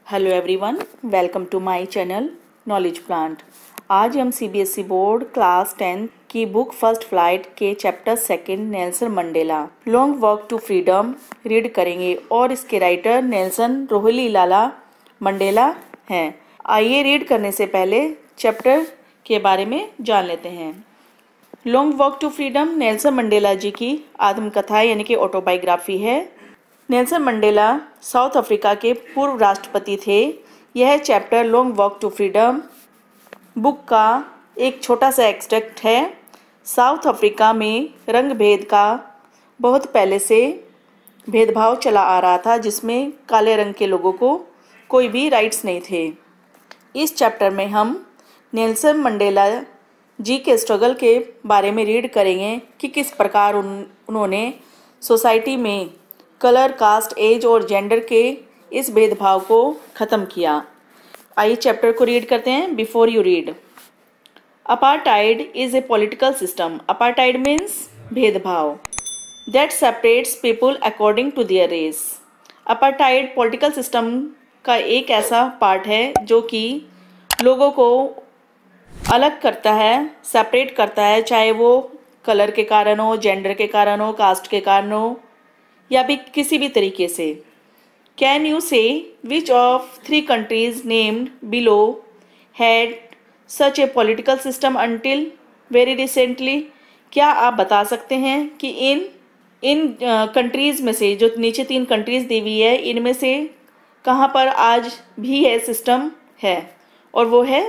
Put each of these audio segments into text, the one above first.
Hello everyone, welcome to my channel knowledge plant. आज हम CBSE board class 10 की book first flight के chapter second Nelson Mandela long walk to freedom read करेंगे और इसके writer Nelson रोहिलिलाला Mandela हैं। आइए रीड करने से पहले चैप्टर के बारे में जान लेते हैं। Long walk to freedom Nelson Mandela ji की आत्मकथा यानी कि ऑटोबायोग्राफी है। नेल्सन मंडेला साउथ अफ्रीका के पूर्व राष्ट्रपति थे। यह chapter long walk to freedom book का एक छोटा सा एक्सट्रैक्ट है। साउथ अफ्रीका में रंग भेद का बहुत पहले से भेदभाव चला आ रहा था, जिसमें काले रंग के लोगों को कोई भी राइट्स नहीं थे। इस चैप्टर में हम नेल्सन मंडेला जी के स्ट्रगल के बारे में रीड करेंगे कि किस प्रकार उन्होंने सोसाइटी में कलर, कास्ट, एज और जेंडर के इस भेदभाव को ख़त्म किया। आइए चैप्टर को रीड करते हैं। Before you read, apartheid is a political system. Apartheid means भेदभाव that separates people according to their race. Apartheid political system का एक ऐसा पार्ट है जो कि लोगों को अलग करता है, सेपरेट करता है, चाहे वो कलर के कारण हो, जेंडर के कारण हो, कास्ट के कारण हो या भी किसी भी तरीके से। कैन यू से which of 3 countries named below had such A political system until very recently. क्या आप बता सकते हैं कि इन कंट्रीज़ में से, जो नीचे 3 कंट्रीज़ दी हुई है, इनमें से कहाँ पर आज भी है सिस्टम है, और वो है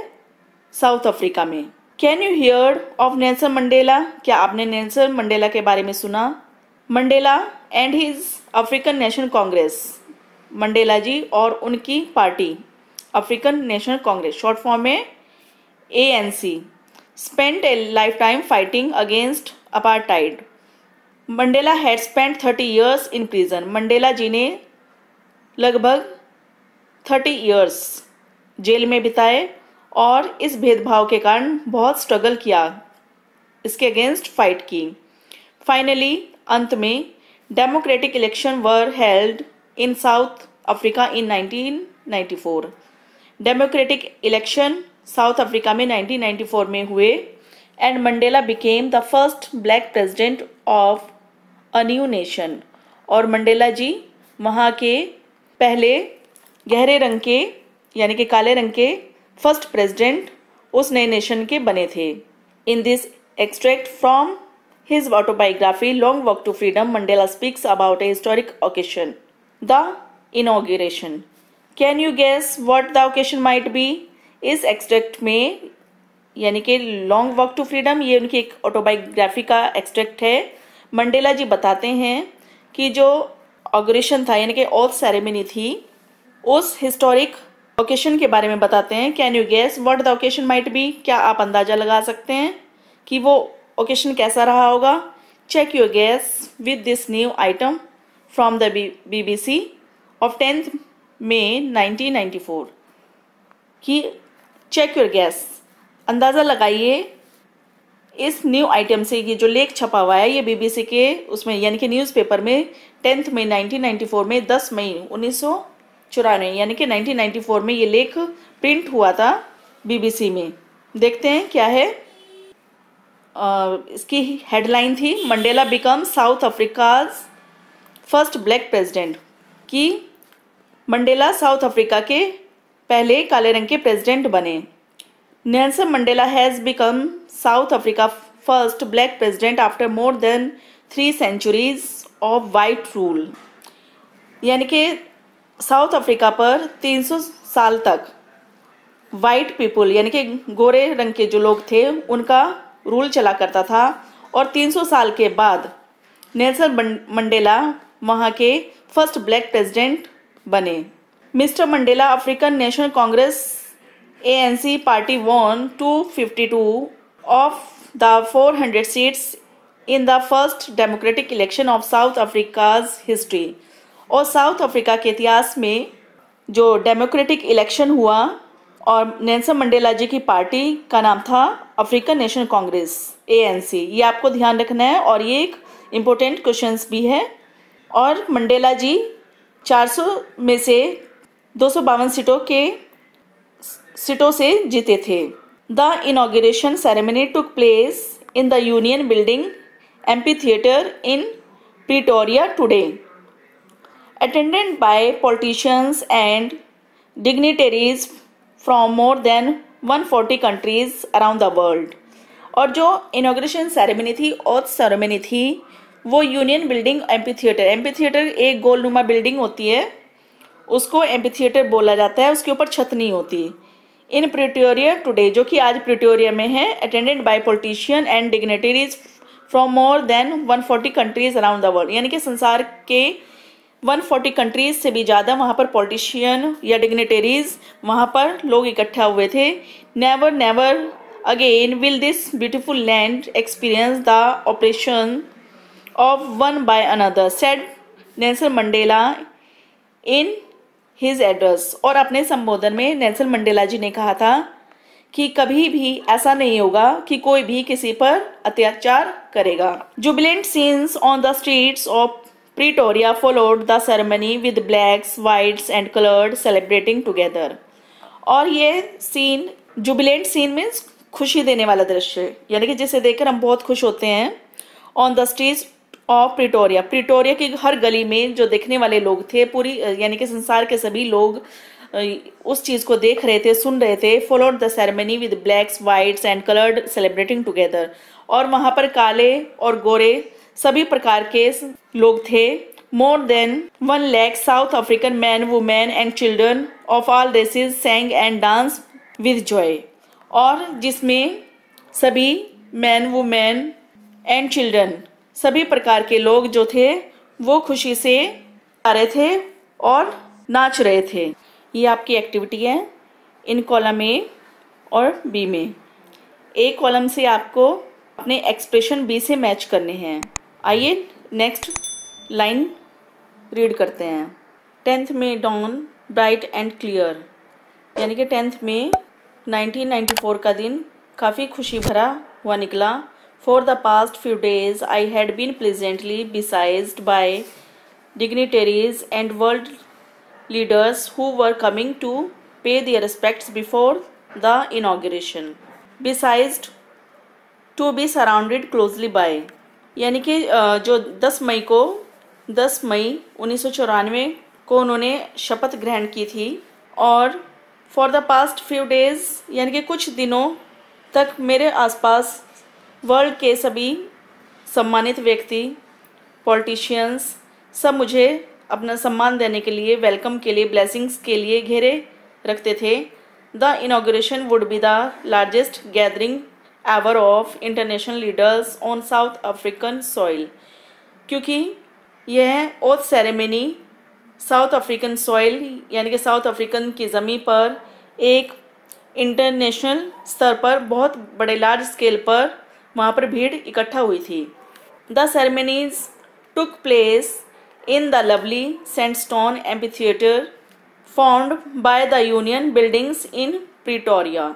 साउथ अफ्रीका में। Can you hear of Nelson Mandela. क्या आपने नेल्सन मंडेला के बारे में सुना। Mandela and his African National Congress. Mandela ji और उनकी party African National Congress, short form में ANC, spent a life time fighting against apartheid. Mandela had spent 30 years in prison. Mandela ji ने लगभग 30 years जेल में बिताए और इस भेदभाव के कारण बहुत स्ट्रगल किया, इसके अगेंस्ट फाइट की। फाइनली अंत में democratic election were held in South Africa in 1994। Democratic election south Africa में 1994 में हुए and Mandela became the first black president of a new nation. और मंडेला जी वहाँ के पहले गहरे रंग के यानी कि काले रंग के फर्स्ट प्रेसिडेंट उस नए नेशन के बने थे। In this extract from his autobiography Long Walk to Freedom, Mandela speaks about a historic occasion, the inauguration. Can you guess what the occasion might be? इस एक्सट्रैक्ट में यानी कि लॉन्ग वॉक टू फ्रीडम, ये उनकी एक autobiography का extract है। Mandela जी बताते हैं कि जो ऑगरेशन था यानी कि ओथ सेरेमनी थी, उस हिस्टोरिक ओकेशन के बारे में बताते हैं। Can you guess what the occasion might be. क्या आप अंदाजा लगा सकते हैं कि वो ओकेशन कैसा रहा होगा। Check your guess with this new item from the BBC of 10th May 1994 कि चेक योर गैस, अंदाज़ा लगाइए इस न्यू आइटम से। ये जो लेख छपा हुआ है ये BBC के उसमें यानी कि न्यूज़पेपर में 10th May 1994 में 10 मई 1994 यानी कि 1994 में ये लेख प्रिंट हुआ था BBC में। देखते हैं क्या है। इसकी हेडलाइन थी Mandela become south Africa's first black president, कि मंडेला साउथ अफ्रीका के पहले काले रंग के प्रेसिडेंट बने। Nelson Mandela has become south Africa first black president after more than 3 centuries of white rule. यानी कि साउथ अफ्रीका पर 300 साल तक वाइट पीपल यानी कि गोरे रंग के जो लोग थे उनका रूल चला करता था, और 300 साल के बाद नेल्सन मंडेला वहाँ के फर्स्ट ब्लैक प्रेसिडेंट बने। Mister Mandela African National Congress ANC party won 252 of the 400 seats in the first democratic election of South Africa's history. और साउथ अफ्रीका के इतिहास में जो डेमोक्रेटिक इलेक्शन हुआ और नेल्सन मंडेला जी की पार्टी का नाम था अफ्रीकन नेशनल कांग्रेस ANC। ये आपको ध्यान रखना है और ये एक इम्पोर्टेंट क्वेश्चंस भी है। और मंडेला जी 400 में से 252 सीटों से जीते थे। The inauguration ceremony took place in the union building amphi theatre in Pretoria today, attended by politicians and dignitaries from more than 140 countries around the world. और जो इनॉग्रेशन सेरेमनी थी, ओथ सेरेमनी थी, वो यूनियन बिल्डिंग एम्पी थिएटर एक गोलनुमा building होती है, उसको amphi theatre बोला जाता है, उसके ऊपर छत नहीं होती। इन प्रिटोरिया टुडे, जो कि आज प्रिटोरिया में है, attended by politician and dignitaries from more than 140 countries around the world, यानी कि संसार के 140 कंट्रीज से भी ज़्यादा वहाँ पर पॉलिटिशियन या डिग्निटरीज वहाँ पर लोग इकट्ठा हुए थे। Never never again will this beautiful land experience the operation of one by another, said Nelson Mandela in his address. और अपने संबोधन में नेल्सन मंडेला जी ने कहा था कि कभी भी ऐसा नहीं होगा कि कोई भी किसी पर अत्याचार करेगा। Jubilant scenes on the streets of Pretoria followed the ceremony with blacks, whites and coloured celebrating together. और ये सीन, जुबिलेंट सीन मीन्स खुशी देने वाला दृश्य, यानी कि जिसे देखकर हम बहुत खुश होते हैं। On the streets of Pretoria की हर गली में जो देखने वाले लोग थे, पूरी यानी कि संसार के सभी लोग उस चीज़ को देख रहे थे, सुन रहे थे। Followed the ceremony with blacks, whites and coloured celebrating together. और वहाँ पर काले और गोरे सभी प्रकार के लोग थे। More than 1 lakh South African man, women and children of all races sang and dance with joy. और जिसमें सभी मैन, वुमेन एंड चिल्ड्रन, सभी प्रकार के लोग जो थे वो खुशी से आ रहे थे और नाच रहे थे। ये आपकी एक्टिविटी है इन कॉलम ए और बी में। ए कॉलम से आपको अपने एक्सप्रेशन बी से मैच करने हैं। आइए नेक्स्ट लाइन रीड करते हैं। 10th में डॉन ब्राइट एंड क्लियर, यानी कि 10th में 1994 का दिन काफ़ी खुशी भरा हुआ निकला। For the past few days, I had been pleasantly besieged by dignitaries and world leaders who were coming to pay their respects before the inauguration. Besieged, to be surrounded closely by, यानी कि जो 10 मई 1994 को उन्होंने शपथ ग्रहण की थी। और for the past few days, यानी कि कुछ दिनों तक मेरे आसपास वर्ल्ड के सभी सम्मानित व्यक्ति, पॉलिटिशियंस, सब मुझे अपना सम्मान देने के लिए, वेलकम के लिए, ब्लेसिंग्स के लिए घेरे रखते थे। The inauguration would be the largest gathering ever of international leaders on south African soil, क्योंकि यह oath ceremony south African soil, यानी कि साउथ अफ्रीकन की ज़मीन पर एक इंटरनेशनल स्तर पर बहुत बड़े लार्ज स्केल पर वहाँ पर भीड़ इकट्ठा हुई थी। The ceremonies took place in the lovely sandstone amphitheatre formed by the Union buildings in Pretoria.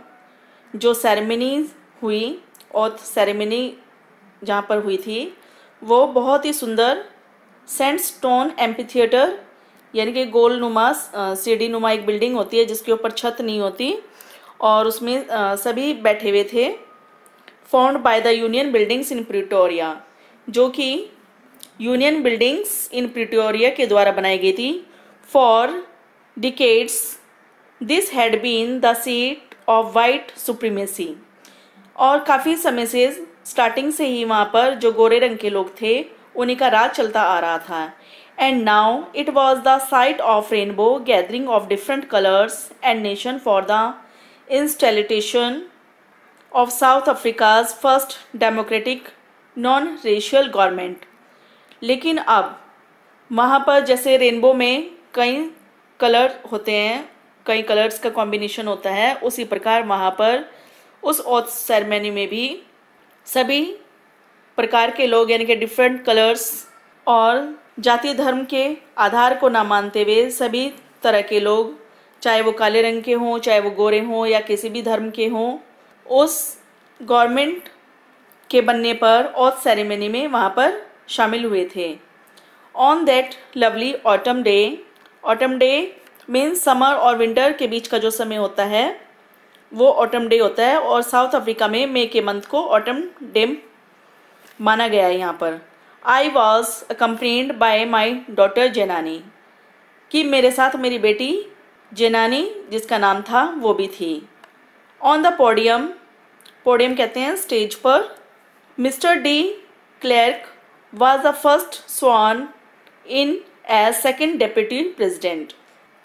जो सेरेमनीज हुई, और सेरेमनी जहाँ पर हुई थी, वो बहुत ही सुंदर सैंडस्टोन एम्फीथिएटर, यानी कि गोलनुमा सीढ़ी नुमा एक बिल्डिंग होती है जिसके ऊपर छत नहीं होती, और उसमें सभी बैठे हुए थे। Formed by the Union buildings in Pretoria, जो कि यूनियन बिल्डिंग्स इन प्रिटोरिया के द्वारा बनाई गई थी। For decades this had been the seat of white supremacy. और काफ़ी समय से, स्टार्टिंग से ही वहाँ पर जो गोरे रंग के लोग थे उन्हीं का राज चलता आ रहा था। And now it was the site of rainbow gathering of different colours and nation for the installation of South Africa's first democratic non-racial government। लेकिन अब वहाँ पर जैसे रेनबो में कई कलर होते हैं, कई कलर्स का कॉम्बिनेशन होता है, उसी प्रकार वहाँ पर उस ओथ सेरेमनी में भी सभी प्रकार के लोग, यानी कि डिफरेंट कलर्स और जाति धर्म के आधार को ना मानते हुए सभी तरह के लोग, चाहे वो काले रंग के हों, चाहे वो गोरे हों या किसी भी धर्म के हों, उस गवर्नमेंट के बनने पर ओथ सेरेमनी में वहाँ पर शामिल हुए थे। On that lovely autumn day means summer और विंटर के बीच का जो समय होता है वो ऑटम डे होता है, और साउथ अफ्रीका में मई के मंथ को ऑटम डे माना गया है यहाँ पर। I was accompanied by my daughter Zenani, कि मेरे साथ मेरी बेटी जेनानी जिसका नाम था वो भी थी। ऑन द पोडियम, पोडियम कहते हैं स्टेज पर, mister de Klerk was the first sworn in as second deputy president.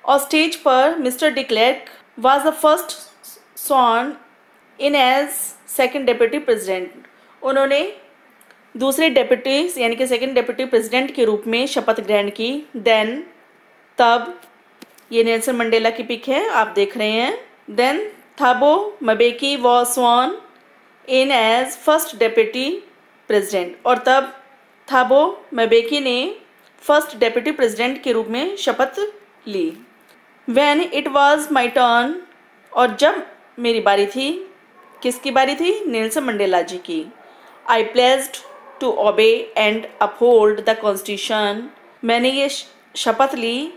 और स्टेज पर mister de Klerk was the first sworn in as second deputy president. उन्होंने दूसरे डेप्यूटी यानी कि second deputy president के रूप में शपथ ग्रहण की। देन, तब, ये नेल्सन मंडेला की पिक है, आप देख रहे हैं। Then Thabo Mbeki was sworn in as first deputy president, और तब थाबो मबेकी ने फर्स्ट डेप्यूटी प्रेजिडेंट के रूप में शपथ ली। When it was my turn, और जब मेरी बारी थी, किसकी बारी थी? नेल्सन मंडेला जी की। I pledged to obey and uphold the constitution, मैंने ये शपथ ली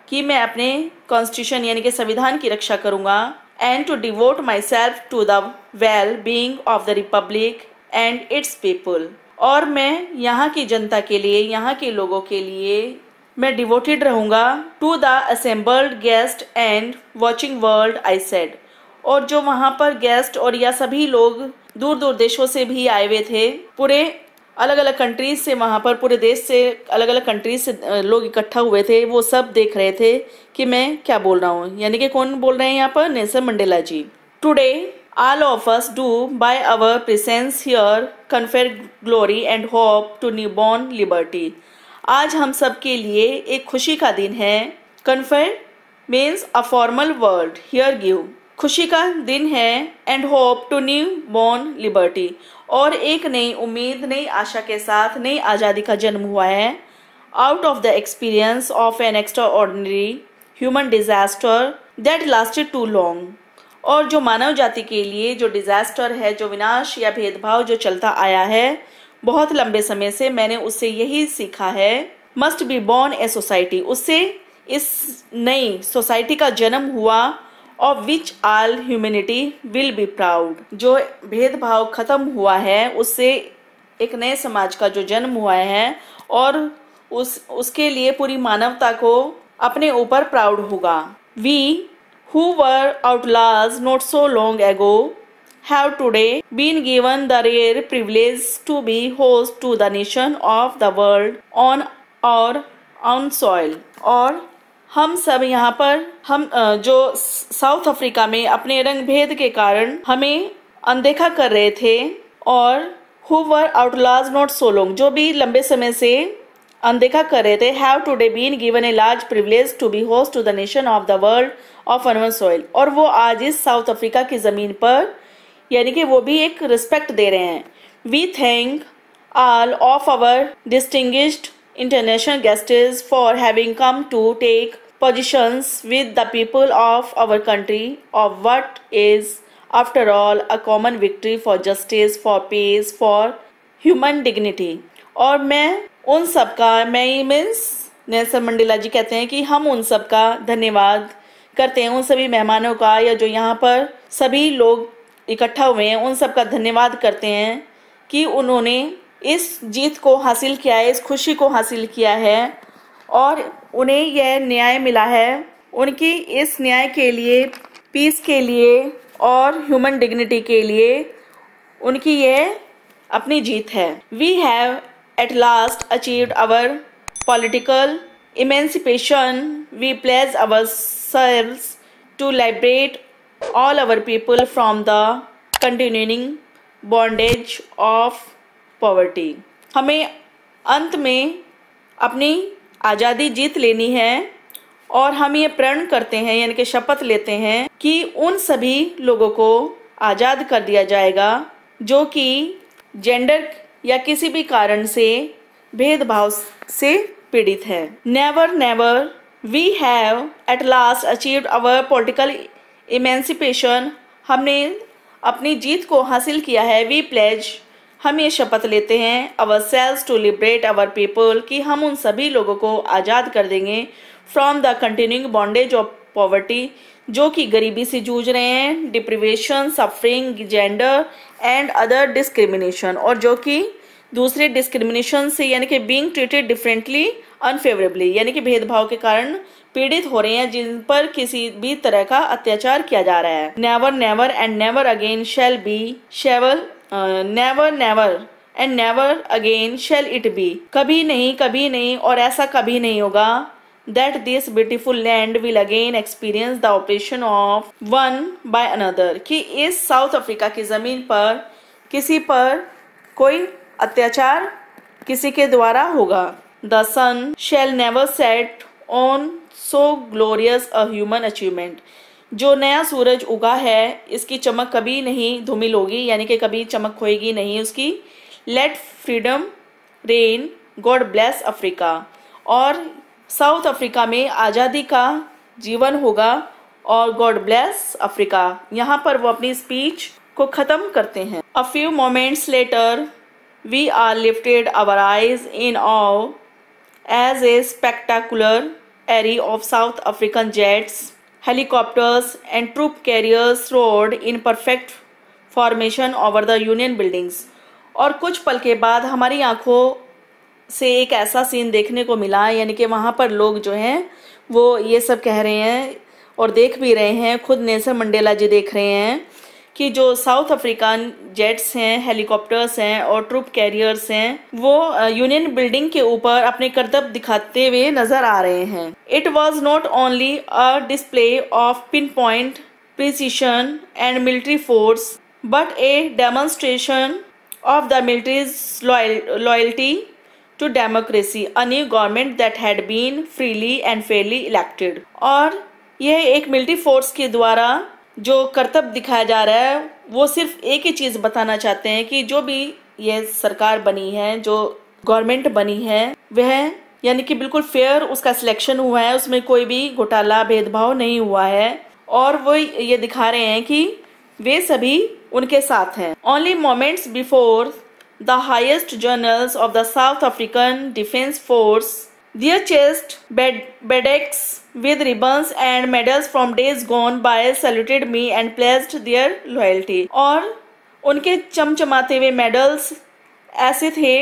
कि मैं अपने कॉन्स्टिट्यूशन यानी कि संविधान की रक्षा करूँगा। And to devote myself to the well being of the republic and its people, और मैं यहाँ की जनता के लिए, यहाँ के लोगों के लिए मैं डिवोटेड रहूँगा। To the assembled guest and watching world, I said, और जो वहाँ पर गेस्ट और या सभी लोग दूर दूर देशों से भी आए हुए थे, पूरे अलग अलग कंट्रीज से, वहाँ पर पूरे देश से अलग अलग कंट्रीज से लोग इकट्ठा हुए थे, वो सब देख रहे थे कि मैं क्या बोल रहा हूँ। यानी कि कौन बोल रहे हैं यहाँ पर? Nelson Mandela ji. Today all of us do by our presence here confer glory and hope to newborn liberty, आज हम सब के लिए एक खुशी का दिन है। confer means a formal word, here give, खुशी का दिन है, and hope to newborn liberty, और एक नई उम्मीद, नई आशा के साथ नई आज़ादी का जन्म हुआ है। out of the experience of an extraordinary human disaster that lasted too long, और जो मानव जाति के लिए जो डिजास्टर है, जो विनाश या भेदभाव जो चलता आया है बहुत लंबे समय से, मैंने उससे यही सीखा है। Must be born a society, उससे इस नई सोसाइटी का जन्म हुआ। Of which all humanity will be proud, जो भेदभाव खत्म हुआ है उससे एक नए समाज का जो जन्म हुआ है, और उसके लिए पूरी मानवता को अपने ऊपर प्राउड होगा। We who were outlaws not so long ago have today been given the rare privilege to be host to the nation of the world on our own soil, और हम सब यहाँ पर, हम जो साउथ अफ्रीका में अपने रंग भेद के कारण हमें अनदेखा कर रहे थे, और who were outlaws not so long, जो भी लंबे समय से अनदेखा कर रहे थे, have today been given a large privilege to be host to the nation of the world of our soil, और वो आज इस साउथ अफ्रीका की ज़मीन पर, यानी कि वो भी एक रिस्पेक्ट दे रहे हैं। We thank all of our distinguished international guests for having come to take positions with the people of our country of what is after all a common victory for justice, for peace, for human dignity, और मैं उन सब का, मैं means Nelson Mandela जी कहते हैं कि हम उन सब का धन्यवाद करते हैं, उन सभी मेहमानों का, या जो यहाँ पर सभी लोग इकट्ठा हुए हैं उन सब का धन्यवाद करते हैं कि उन्होंने इस जीत को हासिल किया है, इस खुशी को हासिल किया है, और उन्हें यह न्याय मिला है। उनकी इस न्याय के लिए, पीस के लिए और ह्यूमन डिग्निटी के लिए उनकी यह अपनी जीत है। We have at last achieved our political emancipation. We pledge ourselves to liberate all our people from the continuing bondage of poverty. हमें अंत में अपनी आज़ादी जीत लेनी है, और हम ये प्रण करते हैं यानी कि शपथ लेते हैं कि उन सभी लोगों को आज़ाद कर दिया जाएगा जो कि जेंडर या किसी भी कारण से भेदभाव से पीड़ित है। Never never we have at last achieved our political emancipation, हमने अपनी जीत को हासिल किया है। वी प्लेज, हम ये शपथ लेते हैं, ourselves to liberate our people, कि हम उन सभी लोगों को आज़ाद कर देंगे। From the continuing bondage of poverty, जो कि गरीबी से जूझ रहे हैं, deprivation, suffering, gender and other discrimination, और जो कि दूसरे डिस्क्रिमिनेशन से यानी कि बीइंग ट्रीटेड डिफरेंटली अनफेवरेबली, यानी कि भेदभाव के कारण पीड़ित हो रहे हैं, जिन पर किसी भी तरह का अत्याचार किया जा रहा है। Never never and never again shall be shovel never never and never again shall it be, कभी नहीं और ऐसा कभी नहीं होगा, that this beautiful land will again experience the oppression of one by another, कि इस साउथ अफ्रीका की ज़मीन पर किसी पर कोई अत्याचार किसी के द्वारा होगा। The sun shall never set on so glorious a human achievement, जो नया सूरज उगा है इसकी चमक कभी नहीं धूमिल होगी, यानी कि कभी चमक खोएगी नहीं उसकी। Let freedom reign, God bless Africa, और साउथ अफ्रीका में आज़ादी का जीवन होगा और गॉड ब्लेस अफ्रीका। यहाँ पर वो अपनी स्पीच को ख़त्म करते हैं। A few moments later we are lifted our eyes in awe as a spectacular array of South African jets, helicopters and troop carriers roared in perfect formation over the Union Buildings. और कुछ पल के बाद हमारी आंखों से एक ऐसा सीन देखने को मिला, यानी कि वहाँ पर लोग जो हैं वो ये सब कह रहे हैं और देख भी रहे हैं, खुद नेल्सन मंडेला जी देख रहे हैं कि जो साउथ अफ्रीकन जेट्स हैं, हेलीकॉप्टर्स हैं और ट्रूप कैरियर्स हैं, वो यूनियन बिल्डिंग के ऊपर अपने करतब दिखाते हुए नजर आ रहे हैं। It was not only a display of pin point precision and military force, but A demonstration of the militaries loyalty to democracy, a new government that had been freely and fairly elected। और यह एक military force के द्वारा जो कर्तव्य दिखाया जा रहा है वो सिर्फ एक ही चीज़ बताना चाहते हैं कि जो भी यह सरकार बनी है, जो गवर्नमेंट बनी है, वह यानी कि बिल्कुल फेयर उसका सिलेक्शन हुआ है, उसमें कोई भी घोटाला भेदभाव नहीं हुआ है, और वो ये दिखा रहे हैं कि वे सभी उनके साथ हैं। Only moments before the highest generals of the South African Defence Force, their chest bedecked with ribbons and medals from days gone by, saluted me and pledged their loyalty। और उनके चमचमाते हुए मेडल्स ऐसे थे,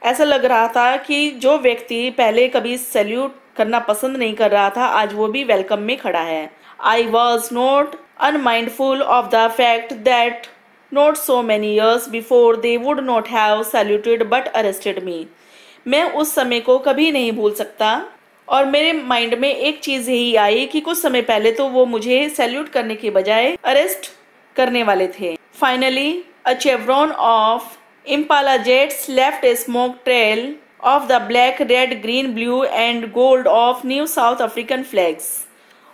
ऐसा लग रहा था कि जो व्यक्ति पहले कभी सैल्यूट करना पसंद नहीं कर रहा था, आज वो भी वेलकम में खड़ा है। I was not unmindful of the fact that not so many years before they would not have saluted but arrested me। मैं उस समय को कभी नहीं भूल सकता और मेरे माइंड में एक चीज़ यही आई कि कुछ समय पहले तो वो मुझे सैल्यूट करने के बजाय अरेस्ट करने वाले थे। Finally, a chevron of Impala jets left a smoke trail of the black, red, green, blue and gold of New South African flags।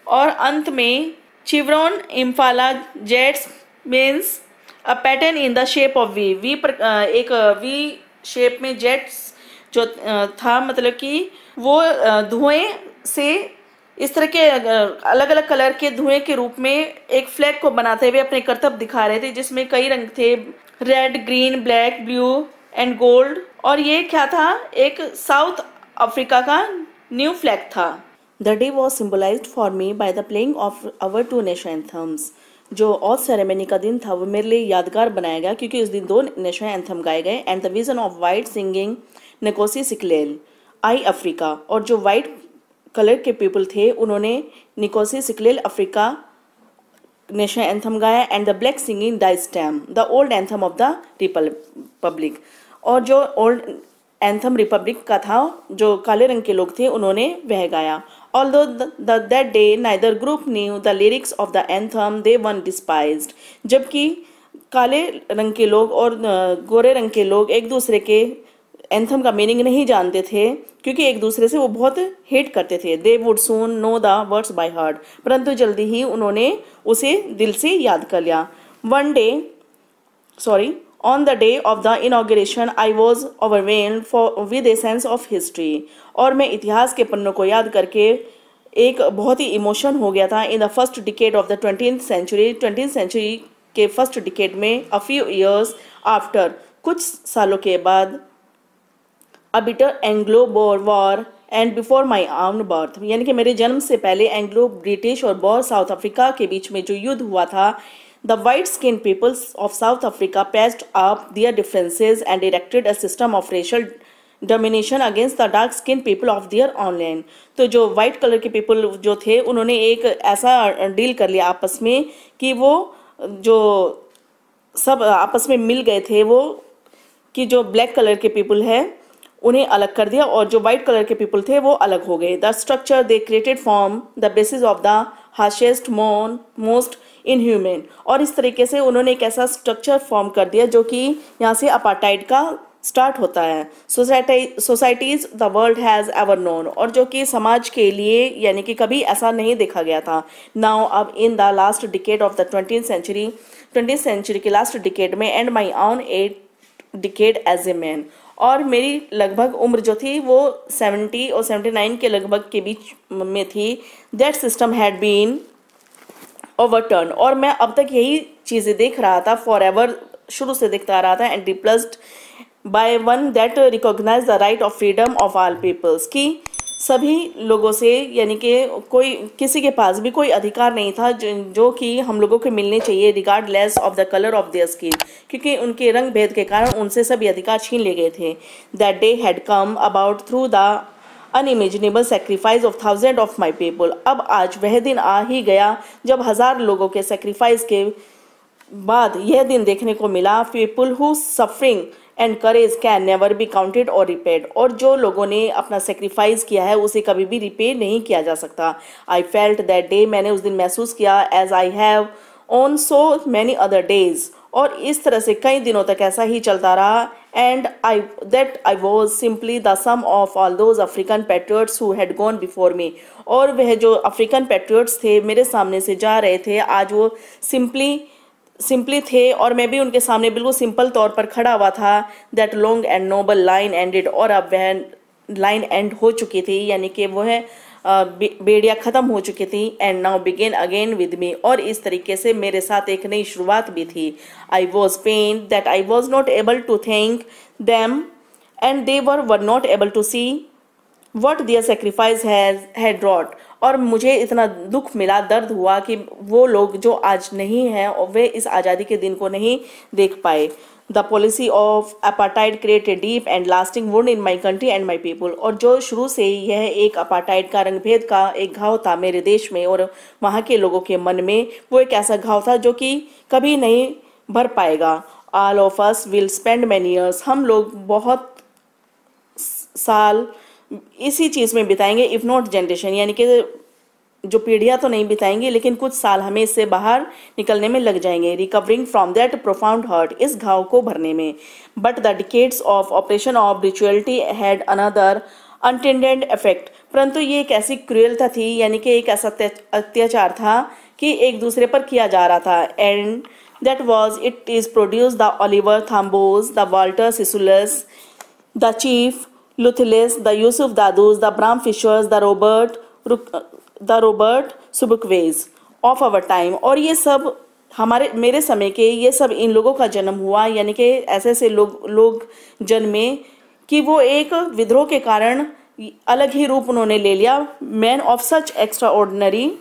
और अंत में chevron Impala jets means a pattern in the shape of V, एक V shape में jets जो था, मतलब कि वो धुएं से इस तरह के अलग अलग कलर के धुएं के रूप में एक फ्लैग को बनाते हुए अपने करतब दिखा रहे थे, जिसमें कई रंग थे, red, green, black, blue and gold. और ये क्या था, एक साउथ अफ्रीका का न्यू फ्लैग था। The day was symbolized for me by the playing of our two national anthems. जो ऑथ सेरेमनी का दिन था वो मेरे लिए यादगार बनाया गया क्योंकि उस दिन 2 नेशनल एंथम गाए गए, and the vision of white singing Nkosi Sikelel i Africa. और जो वाइट कलर के पीपल थे उन्होंने Nkosi Sikelel Africa national anthem गाया, and the black singing the Stem the old anthem of the republic. और जो ओल्ड एंथम रिपब्लिक का था, जो काले रंग के लोग थे, उन्होंने वह गाया। Although that day neither group knew the lyrics of the anthem they one despised। जबकि काले रंग के लोग और गोरे रंग के लोग एक दूसरे के एंथम का मीनिंग नहीं जानते थे क्योंकि एक दूसरे से वो बहुत हेट करते थे। They would soon know the words by heart। परंतु जल्दी ही उन्होंने उसे दिल से याद कर लिया। On the day of the inauguration, I was overwhelmed with a sense of history। और मैं इतिहास के पन्नों को याद करके एक बहुत ही इमोशन हो गया था। In the first decade of the 20th century के फर्स्ट डिकेड में, a few years after, कुछ सालों के बाद, a bitter Anglo-Boer war and before my आउन बर्थ, यानी कि मेरे जन्म से पहले एंग्लो ब्रिटिश और बॉर साउथ अफ्रीका के बीच में जो युद्ध हुआ था, the white skin peoples of South Africa patched up their differences and erected a system of racial domination against the dark skin people of their own land. तो जो वाइट कलर के पीपल जो थे उन्होंने एक ऐसा डील कर लिया आपस में कि वो जो सब आपस में मिल गए थे वो कि जो ब्लैक कलर के पीपल है उन्हें अलग कर दिया और जो वाइट कलर के पीपल थे वो अलग हो गए। The structure they created form the basis of the harshest most inhuman, और इस तरीके से उन्होंने एक ऐसा स्ट्रक्चर फॉर्म कर दिया जो कि यहाँ से अपार्टाइड का स्टार्ट होता है। Societies the world has ever known, और जो कि समाज के लिए यानी कि कभी ऐसा नहीं देखा गया था। नाउ अब in the last decade of the 20th century के लास्ट डिकेड में and my own a decade as a man, और मेरी लगभग उम्र जो थी वो 70 और 79 के लगभग के बीच में थी। That system had been overturn, और मैं अब तक यही चीज़ें देख रहा था फॉर एवर, शुरू से देखता आ रहा था। And replaced by one that recognise the right of freedom of all peoples, की सभी लोगों से यानी कि कोई किसी के पास भी कोई अधिकार नहीं था जो कि हम लोगों को मिलने चाहिए regardless of the colour of their skin, क्योंकि उनके रंग भेद के कारण उनसे सभी अधिकार छीन लिए गए थे। That day had come about through the unimaginable sacrifice of thousand of my people. अब आज वह दिन आ ही गया जब 1000 लोगों के सेक्रीफाइस के बाद यह दिन देखने को मिला। People who suffering and courage can never be counted और रिपेड, और जो लोगों ने अपना सेक्रीफाइस किया है उसे कभी भी रिपे नहीं किया जा सकता। आई फेल्ट दैट डे, मैंने उस दिन महसूस किया, as I have on so many other days, और इस तरह से कई दिनों तक ऐसा ही चलता रहा। And I was simply the sum of all those African patriots who had gone before me, और वह जो अफ्रीकन पैट्रियट्स थे मेरे सामने से जा रहे थे, आज वो सिंपली थे और मैं भी उनके सामने बिल्कुल सिंपल तौर पर खड़ा हुआ था। That long and noble line ended, और अब वह लाइन एंड हो चुकी थी, यानी कि वह बेड़िया ख़त्म हो चुकी थी। And now begin again with me, और इस तरीके से मेरे साथ एक नई शुरुआत भी थी। I was pain that I was not able to thank them and they were not able to see what their sacrifice had wrought, और मुझे इतना दुख मिला, दर्द हुआ कि वो लोग जो आज नहीं हैं और वे इस आज़ादी के दिन को नहीं देख पाए। The policy of apartheid create a deep and lasting wound in my country and my people, और जो शुरू से ही यह एक अपार्टाइड का रंगभेद का एक घाव था मेरे देश में और वहाँ के लोगों के मन में, वो एक ऐसा घाव था जो कि कभी नहीं भर पाएगा। All of us will spend many years, हम लोग बहुत साल इसी चीज़ में बिताएंगे, इफ़ नॉट जनरेशन, यानी कि जो पीढ़ियाँ तो नहीं बिताएंगे लेकिन कुछ साल हमें इससे बाहर निकलने में लग जाएंगे। Recovering from that profound hurt, इस घाव को भरने में। But the decades of oppression of brutality had another unintended effect, परंतु ये एक ऐसी क्रूरता थी, यानी कि एक ऐसा अत्याचार था कि एक दूसरे पर किया जा रहा था। And that was it is produce the Oliver Tambos, the Walter Sisulus, the Chief Luthulis, the Yusuf Dadoos, the Bram Fischers, the Robert Sobukwes of our time, और ये सब मेरे समय के ये सब इन लोगों का जन्म हुआ, यानी कि ऐसे ऐसे लोग जन्मे कि वो एक विद्रोह के कारण अलग ही रूप उन्होंने ले लिया। Man of such extraordinary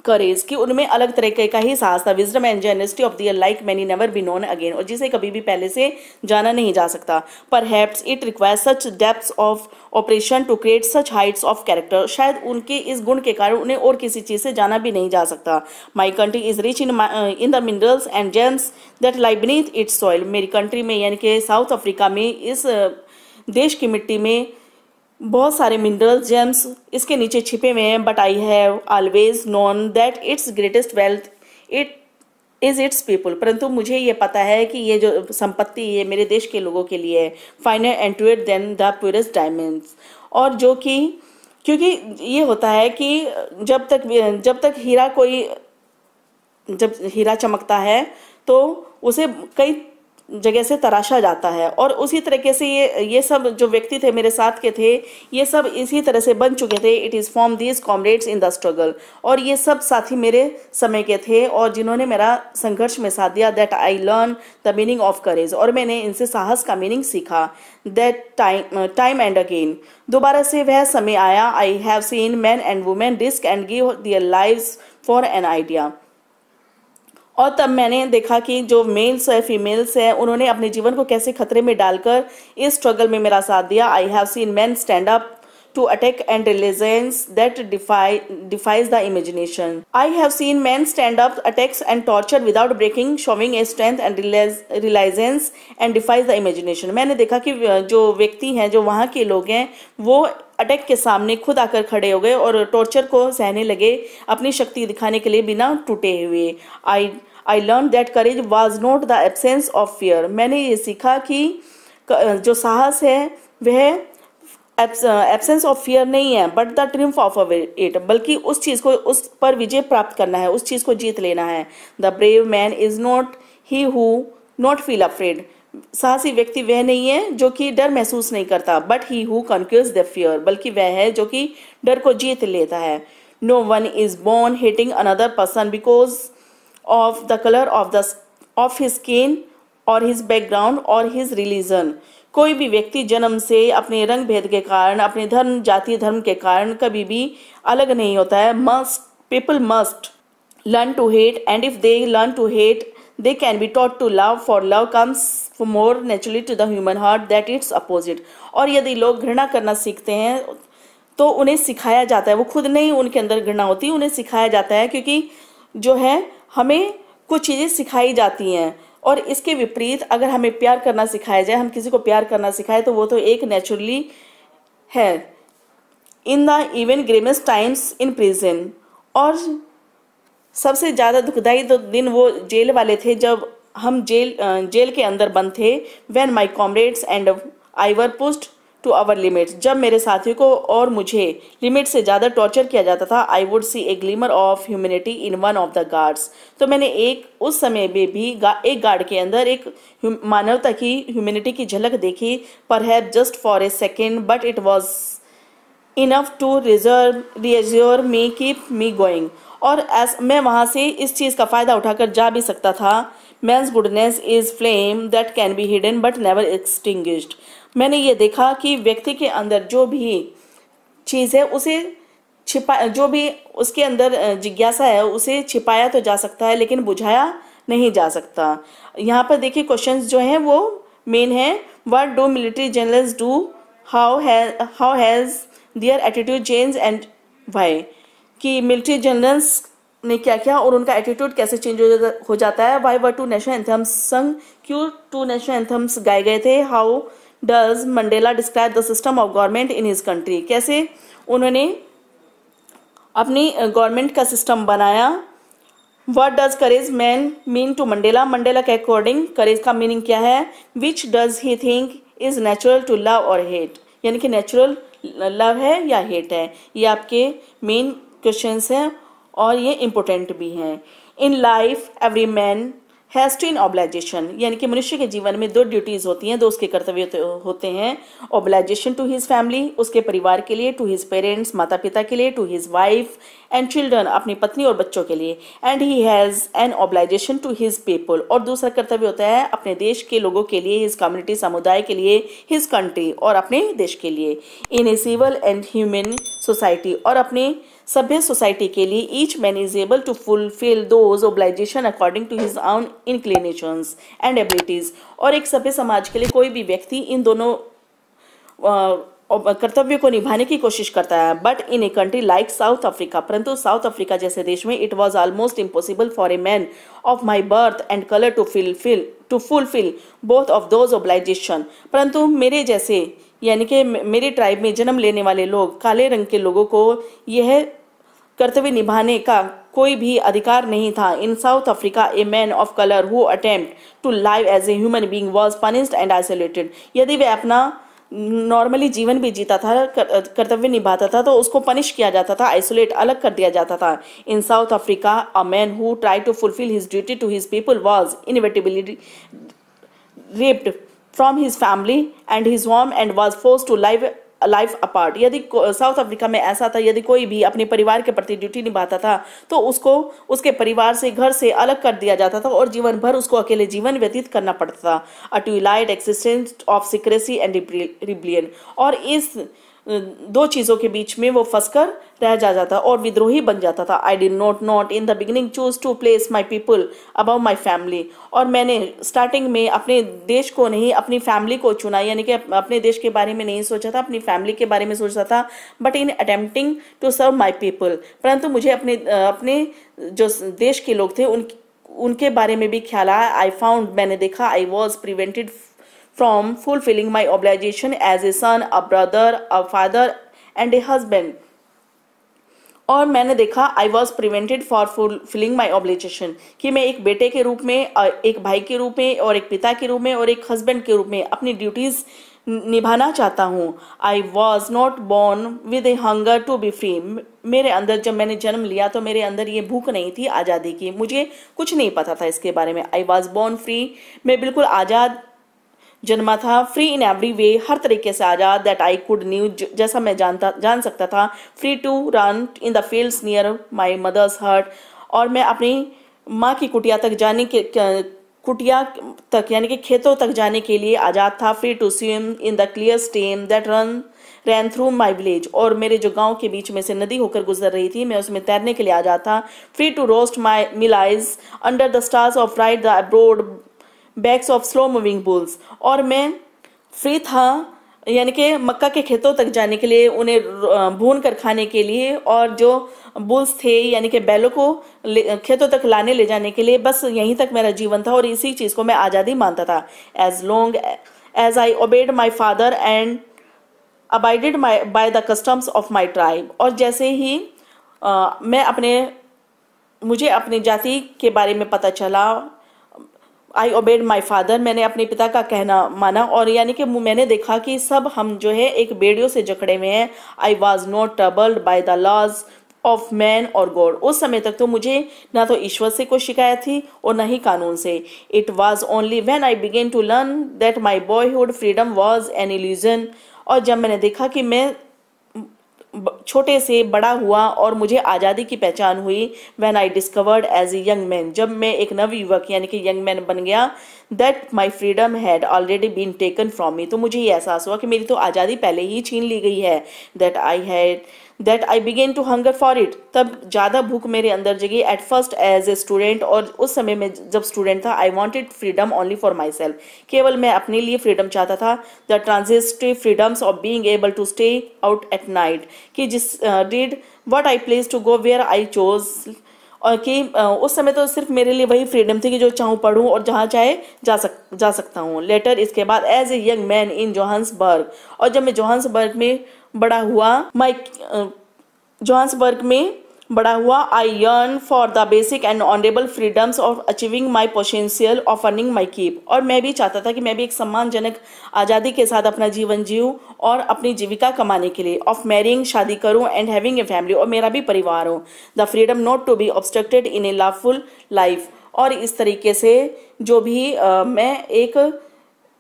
courage, कि उनमें अलग तरीके का ही साहस था। Wisdom and generosity of their like many never be known again, और जिसे कभी भी पहले से जाना नहीं जा सकता। Perhaps it requires such depths of operation to create such heights of character, शायद उनके इस गुण के कारण उन्हें और किसी चीज़ से जाना भी नहीं जा सकता। My country is rich in the minerals and James that lie beneath it's soil, मेरी कंट्री में यानी कि साउथ अफ्रीका में, इस देश की मिट्टी में बहुत सारे मिनरल्स जेम्स इसके नीचे छिपे हुए हैं। But I have always known that it's greatest wealth it is it's people, परंतु मुझे ये पता है कि ये जो संपत्ति ये मेरे देश के लोगों के लिए है। Finer and truer than the purest diamonds, और जो कि क्योंकि ये होता है कि जब तक हीरा चमकता है तो उसे कई जगह से तराशा जाता है। और उसी तरीके से ये सब जो व्यक्ति थे मेरे साथ के थे, ये सब इसी तरह से बन चुके थे। It is from these comrades in the struggle, और ये सब साथी मेरे समय के थे और जिन्होंने मेरा संघर्ष में साथ दिया। That I learn the meaning of courage, और मैंने इनसे साहस का मीनिंग सीखा। दैट टाइम एंड अगेन, दोबारा से वह समय आया। आई have seen man and women risk and give their lives for an idea, और तब मैंने देखा कि जो मेल्स है फीमेल्स है उन्होंने अपने जीवन को कैसे खतरे में डालकर इस स्ट्रगल में मेरा साथ दिया। I have seen men stand up to attack and resilience that defies the imagination. I have seen men stand up attacks and torture without breaking, showing a strength and resilience and defies the imagination. मैंने देखा कि जो व्यक्ति हैं, जो वहाँ के लोग हैं, वो अटैक के सामने खुद आकर खड़े हो गए और टॉर्चर को सहने लगे अपनी शक्ति दिखाने के लिए बिना टूटे हुए। I learn that courage was not the absence of fear. मैंने ये सीखा कि जो साहस है वह एब्सेंस ऑफ फियर नहीं है, but the triumph of it, बल्कि उस चीज़ को, उस पर विजय प्राप्त करना है, उस चीज़ को जीत लेना है। The brave man is not he who not feel afraid. साहसी व्यक्ति वह नहीं है जो कि डर महसूस नहीं करता, but he who conquers the fear, बल्कि वह है जो कि डर को जीत लेता है। No one is born hating another person because of the colour of his skin और हिज बैकग्राउंड और हिज रिलीजन। कोई भी व्यक्ति जन्म से अपने रंग भेद के कारण, अपने धर्म, जाति, धर्म के कारण कभी भी अलग नहीं होता है। People must learn to hate, and if they learn to hate they can be taught to love, for love comes more naturally to the human heart that its opposite। और यदि लोग घृणा करना सीखते हैं तो उन्हें सिखाया जाता है, वो खुद नहीं उनके अंदर घृणा होती, उन्हें सिखाया जाता है, क्योंकि जो है हमें कुछ चीज़ें सिखाई जाती हैं। और इसके विपरीत अगर हमें प्यार करना सिखाया जाए, हम किसी को प्यार करना सिखाए, तो वो तो एक नेचुरली है। In the even grimmest times in prison, और सबसे ज़्यादा दुखदाई तो दिन वो जेल वाले थे जब हम जेल के अंदर बंद थे। When my comrades and I were pushed to our limits, जब मेरे साथियों को और मुझे लिमिट से ज़्यादा टॉर्चर किया जाता था। I would see A glimmer of humanity in one of the guards, तो मैंने उस समय में भी एक गार्ड के अंदर एक मानवता की, ह्यूमैनिटी की झलक देखी। Perhaps just for a second, but it was enough to reassure me, keep me going. और मैं वहाँ से इस चीज़ का फ़ायदा उठाकर जा भी सकता था। Man's goodness is flame that can be hidden but never extinguished. मैंने ये देखा कि व्यक्ति के अंदर जो भी चीज़ है उसे जो भी उसके अंदर जिज्ञासा है उसे छिपाया तो जा सकता है, लेकिन बुझाया नहीं जा सकता। यहाँ पर देखिए क्वेश्चंस जो हैं वो मेन है। What do military generals do, how has their attitude change and why, कि मिलिट्री जनरल्स ने क्या किया और उनका एटीट्यूड कैसे चेंज हो जाता है। Why were two national anthems sung, क्यों 2 नेशनल एंथम्स गाए गए थे। How does Mandela describe the system of government in his country, कैसे उन्होंने अपनी गवर्नमेंट का सिस्टम बनाया। What does courage man mean to Mandela, Mandela के अकॉर्डिंग करेज का मीनिंग क्या है। Which does he think is natural to love और हेट, यानी कि नेचुरल लव है या हेट है। ये आपके मेन क्वेश्चंस हैं और ये इम्पोर्टेंट भी हैं। In life every man has twin obligation, यानी कि मनुष्य के जीवन में 2 ड्यूटीज़ होती हैं, 2 उसके कर्तव्य होते हैं। ऑब्लाइजेशन टू हिज फैमिली, उसके परिवार के लिए, टू हिज पेरेंट्स, माता पिता के लिए, to his wife and children, अपनी पत्नी और बच्चों के लिए। And he has an obligation to his people, और दूसरा कर्तव्य होता है अपने देश के लोगों के लिए, हिज कम्युनिटी, समुदाय के लिए, हिज कंट्री, और अपने देश के लिए। In a civil and human society, और अपने सभ्य सोसाइटी के लिए each man is able to fulfil those obligation according to his own inclinations and abilities, और एक सभ्य समाज के लिए कोई भी व्यक्ति इन दोनों कर्तव्य को निभाने की कोशिश करता है। But in a country like South Africa, परंतु साउथ अफ्रीका जैसे देश में it was almost impossible for a man of my birth and colour to fulfil both of those obligation, परंतु मेरे जैसे यानी कि मेरे ट्राइब में जन्म लेने वाले लोग, काले रंग के लोगों को यह कर्तव्य निभाने का कोई भी अधिकार नहीं था। In South Africa a man of colour who attempt to live as a human being was punished and isolated, यदि वह अपना नॉर्मली जीवन भी जीता था, कर्तव्य निभाता था, तो उसको पनिश किया जाता था, आइसोलेट, अलग कर दिया जाता था। In South Africa a man who try to fulfil his duty to his people was ripped from his family and his home and was forced to life apart। यदि साउथ अफ्रीका में ऐसा था, यदि कोई भी अपने परिवार के प्रति ड्यूटी निभाता था तो उसको उसके परिवार से, घर से अलग कर दिया जाता था और जीवन भर उसको अकेले जीवन व्यतीत करना पड़ता था। A twilight existence of secrecy and rebellion. और इस दो चीज़ों के बीच में वो फंसकर रह जाता और विद्रोही बन जाता था। I did not in the beginning choose to place my people above my family. और मैंने स्टार्टिंग में अपने देश को नहीं, अपनी फैमिली को चुना, यानी कि अपने देश के बारे में नहीं सोचा था, अपनी फैमिली के बारे में सोचा था। But in attempting to serve my people, परंतु मुझे अपने जो देश के लोग थे उनके बारे में भी ख्याल आया। आई फाउंड, मैंने देखा, I was prevented from fulfilling my obligation as a son, a brother, a father and a husband। और मैंने देखा I was prevented for fulfilling my obligation, कि मैं एक बेटे के रूप में, एक भाई के रूप में और एक पिता के रूप में और एक हस्बैंड के रूप में अपनी ड्यूटीज निभाना चाहता हूँ। I was not born with a hunger to be free। मेरे अंदर, जब मैंने जन्म लिया तो मेरे अंदर ये भूख नहीं थी आज़ादी की, मुझे कुछ नहीं पता था इसके बारे में। I was born free, मैं बिल्कुल आज़ाद जन्मा था। फ्री इन एवरी वे, हर तरीके से आज़ाद। दैट आई कुड न्यू, जैसा मैं जान सकता था। Free to run in the fields near my mother's hut, और मैं अपनी माँ की कुटिया तक यानी कि खेतों तक जाने के लिए आज़ाद था। Free to swim in the clear stream that ran through my village, और मेरे जो गांव के बीच में से नदी होकर गुजर रही थी, मैं उसमें तैरने के लिए आज़ाद था। Free to roast my mealies under the stars of ride the abroad backs of slow moving bulls, और मैं फ्री था यानी कि मक्का के खेतों तक जाने के लिए, उन्हें भून कर खाने के लिए, और जो बुल्स थे यानी कि बैलों को खेतों तक लाने ले जाने के लिए। बस यहीं तक मेरा जीवन था और इसी चीज़ को मैं आज़ादी मानता था। As long as I obeyed my father and abided by the customs of my tribe, और जैसे ही मुझे अपनी जाति के बारे में पता चला, आई ओबेड माई फादर, मैंने अपने पिता का कहना माना, और यानी कि मैंने देखा कि सब हम जो है एक बेड़ियों से जकड़े हुए हैं। I was not troubled by the laws of man और गॉड। उस समय तक तो मुझे ना तो ईश्वर से कोई शिकायत थी और ना ही कानून से। It was only when I began to learn that my boyhood freedom was an illusion. और जब मैंने देखा कि मैं छोटे से बड़ा हुआ और मुझे आज़ादी की पहचान हुई, when I discovered as a young man, जब मैं एक नवयुवक यानी कि यंग मैन बन गया, that my freedom had already been taken from me, तो मुझे ये एहसास हुआ कि मेरी तो आज़ादी पहले ही छीन ली गई है। That I began to hunger for it, तब ज़्यादा भूख मेरे अंदर जगी। At first as a student, और उस समय में जब स्टूडेंट था, I wanted freedom only for myself, केवल मैं अपने लिए फ्रीडम चाहता था। The transitive freedoms of being able to stay out at night, कि जिस did what I place to go where I chose, और कि उस समय तो सिर्फ मेरे लिए वही फ्रीडम थी कि जो चाहूँ पढ़ूँ और जहाँ चाहे जा सकता हूँ। लेटर, इसके बाद, as a young man in Johannesburg, और जब मैं जोहान्सबर्ग में बड़ा हुआ, I yearn for the basic and honourable freedoms of achieving my potential of earning my keep, और मैं भी चाहता था कि मैं भी एक सम्मानजनक आज़ादी के साथ अपना जीवन जीऊँ और अपनी जीविका कमाने के लिए। ऑफ मैरिंग, शादी करूँ, एंड हैविंग ए फैमिली, और मेरा भी परिवार हो। The freedom not to be obstructed in a lawful life, और इस तरीके से जो भी मैं एक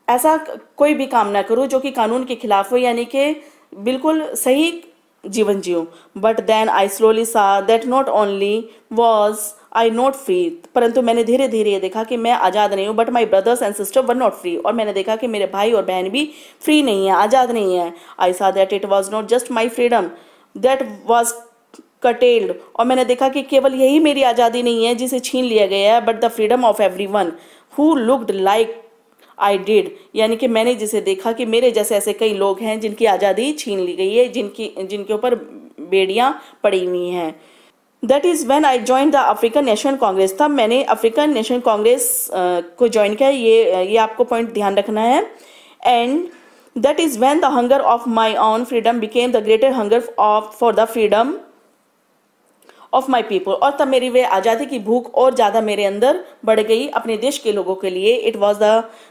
ऐसा कोई भी काम ना करूँ जो कि कानून के खिलाफ हो, यानी कि बिल्कुल सही जीवन जियो। बट देन आई स्लोली सा that not only was I not free, परंतु मैंने धीरे धीरे ये देखा कि मैं आज़ाद नहीं हूँ, but my brothers and sister were not free, और मैंने देखा कि मेरे भाई और बहन भी फ्री नहीं है, आज़ाद नहीं है। I saw that it was not just my freedom that was curtailed, और मैंने देखा कि केवल यही मेरी आज़ादी नहीं है जिसे छीन लिया गया है, but the freedom of every one who looked like I did, यानी कि मैंने जिसे देखा कि मेरे जैसे ऐसे कई लोग हैं जिनकी आज़ादी छीन ली गई है, जिनके ऊपर बेड़ियां पड़ी हुई हैं। That is when I join the African National Congress, तब मैंने अफ्रीकन नेशनल कांग्रेस को ज्वाइन किया। ये आपको पॉइंट ध्यान रखना है। And that is when the hunger of my own freedom became the greater hunger for the freedom of my people, और तब मेरी वे आज़ादी की भूख और ज़्यादा मेरे अंदर बढ़ गई अपने देश के लोगों के लिए। It was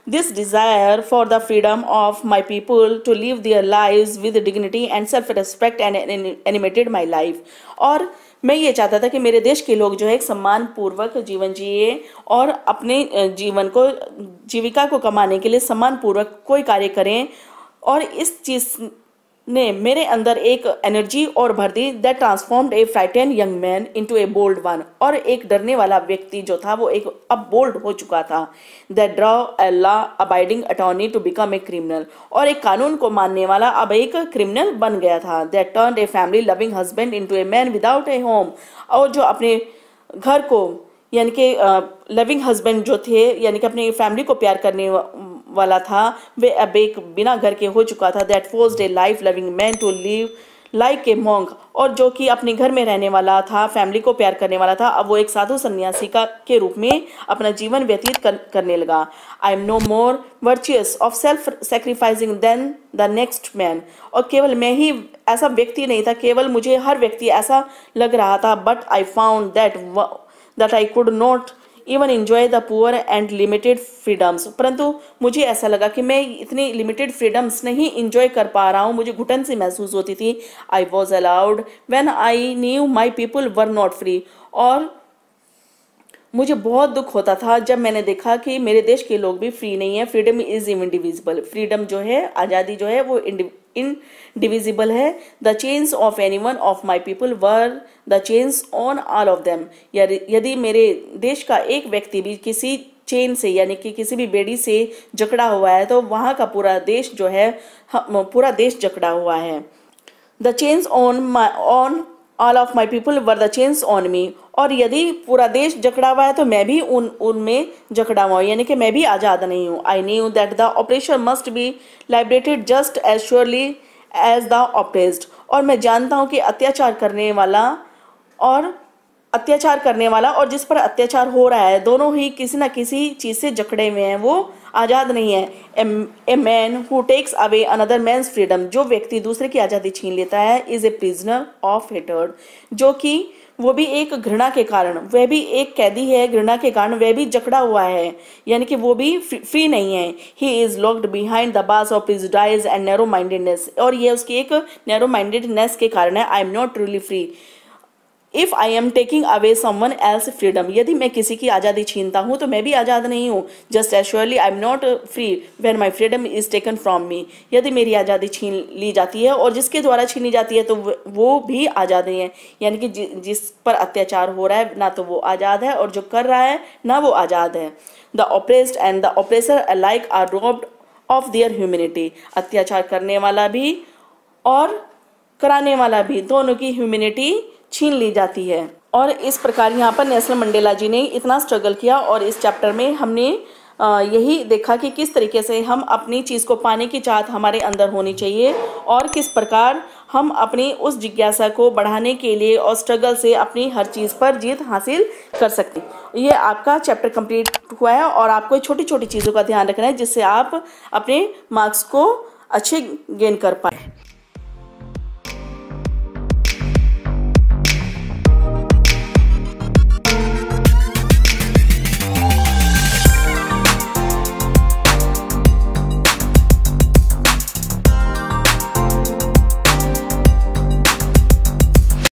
this desire for the freedom of my people to live their lives with dignity and self respect and animated my life, और मैं ये चाहता था कि मेरे देश के लोग जो है एक सम्मान पूर्वक जीवन जिए और अपने जीवन को, जीविका को कमाने के लिए सम्मान पूर्वक कोई कार्य करें। और इस चीज ने मेरे अंदर एक एनर्जी और भर दी that transformed a frightened young man into a bold one. और एक डरने वाला व्यक्ति जो था वो एक अब बोल्ड हो चुका था। That drove a law abiding attorney to become a criminal. और एक कानून को मानने वाला अब एक क्रिमिनल बन गया था। That turned a family loving husband into a man without A home. और जो अपने घर को यानी कि लविंग हस्बैंड जो थे यानी कि अपनी फैमिली को प्यार करने वाला था, वे अब एक बिना घर के हो चुका था। That forced a life loving man to live like a monk. और जो कि अपने घर में रहने वाला था, फैमिली को प्यार करने वाला था, अब वो एक साधु सन्यासी के रूप में अपना जीवन व्यतीत करने लगा। I am no more virtuous of self sacrificing than the next man. और केवल मैं ही ऐसा व्यक्ति नहीं था, केवल मुझे हर व्यक्ति ऐसा लग रहा था। But I found that I could not even enjoy the poor and limited freedoms. परंतु मुझे ऐसा लगा कि मैं इतनी लिमिटेड फ्रीडम्स नहीं इंजॉय कर पा रहा हूँ, मुझे घुटन सी महसूस होती थी। I was allowed when I knew my people were not free. और मुझे बहुत दुख होता था जब मैंने देखा कि मेरे देश के लोग भी फ्री नहीं है। Freedom is indivisible. फ्रीडम जो है, आज़ादी जो है वो इनडिविजिबल है। The chains of anyone of my people were the chains on all of them. यदि मेरे देश का एक व्यक्ति भी किसी चेन से यानी कि किसी भी बेड़ी से जकड़ा हुआ है तो वहाँ का पूरा देश जो है, पूरा देश जकड़ा हुआ है। The chains on all of my people were the chains on me. और यदि पूरा देश जकड़ा हुआ है तो मैं भी उनमें जकड़ा हुआ हूँ, यानी कि मैं भी आज़ाद नहीं हूँ। I knew that the oppressor must be liberated just as surely as the oppressed. और मैं जानता हूँ कि अत्याचार करने वाला और जिस पर अत्याचार हो रहा है, दोनों ही किसी न किसी चीज़ से जकड़े हुए हैं, वो आज़ाद नहीं है। A man who takes away another man's freedom. जो व्यक्ति दूसरे की आज़ादी छीन लेता है, is a prisoner of hatred. जो कि वो भी एक घृणा के कारण, वह भी एक कैदी है, घृणा के कारण वह भी जकड़ा हुआ है, यानी कि वो भी फ्री नहीं है। He is locked behind the bars of prejudice and narrow mindedness. और ये उसकी एक नैरो माइंडेडनेस के कारण है। आई am not truly free if I am taking away someone else freedom. यदि मैं किसी की आज़ादी छीनता हूँ तो मैं भी आज़ाद नहीं हूँ। Just as surely I am not free when my freedom is taken from me. यदि मेरी आज़ादी छीन ली जाती है और जिसके द्वारा छीनी जाती है तो वो भी आज़ाद नहीं है, यानी कि जिस पर अत्याचार हो रहा है ना तो वो आज़ाद है और जो कर रहा है ना वो आज़ाद है। The oppressed and the oppressor alike are robbed of their humanity. अत्याचार करने वाला भी और कराने वाला भी, दोनों की ह्यूमैनिटी छीन ली जाती है। और इस प्रकार यहाँ पर नेल्सन मंडेला जी ने इतना स्ट्रगल किया और इस चैप्टर में हमने यही देखा कि किस तरीके से हम अपनी चीज़ को पाने की चाहत हमारे अंदर होनी चाहिए और किस प्रकार हम अपनी उस जिज्ञासा को बढ़ाने के लिए और स्ट्रगल से अपनी हर चीज़ पर जीत हासिल कर सकते हैं। ये आपका चैप्टर कंप्लीट हुआ है और आपको छोटी छोटी चीज़ों का ध्यान रखना है जिससे आप अपने मार्क्स को अच्छे गेन कर पाए।